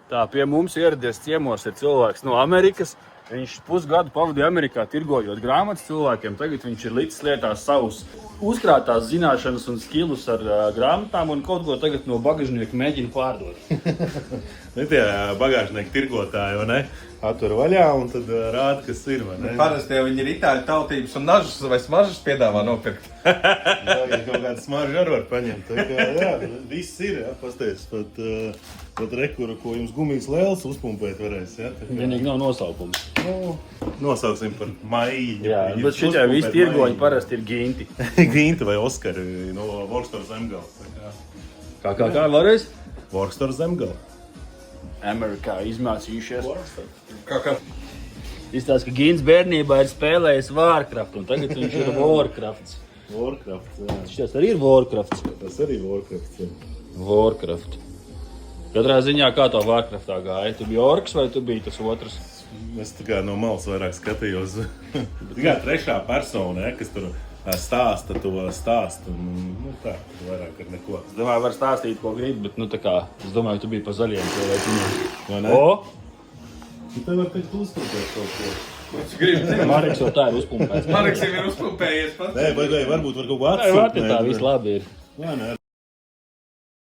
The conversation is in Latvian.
Tā, pie mums ieradies ciemos ir cilvēks no Amerikas. Viņš pusgadu pavadīja Amerikā, tirgojot grāmatas cilvēkiem. Tagad viņš ir licis lietās savus uzkrātās zināšanas un skillus ar grāmatām un kaut ko tagad no bagažnieka mēģina pārdot. Tie bagāžnieki tirgotāji, vai ne? Atver vaļā un tad rāda, kas ir, vai ne? Parasti jau viņi ir itāļu tautības un nažas vai smažas piedāvā nopirkt. Jā, kaut kādu smaržu arī var paņemt. Tā kā, jā, viss ir, jā, pasties. Pat rekuru, ko jums gumijas lēles uzpumpēt varēs, jā. Vienīgi nav nosaukums. Nosauksim par maiņu. Jā, bet šitie visi tirgoņi parasti ir ginti. Ginti vai Oskari no Workstore Zemgala. Kā varēs? Workstore Zemgala. Amerikā izmācījušies. Kā? Izstāsta, ka Gins bērnībā ir spēlējis Warcraft, un tagad viņš ir Warcrafts. Warcraft, jā. Šies arī ir Warcrafts. Tas arī Warcraft, jā. Warcraft. Katrā ziņā, kā to Warcraftā gāja? Tu biji orks vai tu biji tas otrs? Es tā kā no malas vairāk skatījos. Tikai trešā persona, ja, kas tur stāsta to stāstu. Nu, tā, vairāk ar neko. Es domāju, var stāstīt, ko grib, bet, tā kā, es domāju, tu biji pa zaļiem cilvēkiem. Vai ne? O! Te var teikt uzpumpēt kaut ko. Mareks jau tā ir uzpumpēts. Mareks jau ir uzpumpējies pats. Nē, vai varbūt var kaut ko Tā atsūkt. tā viss labi ir. Jā, nē.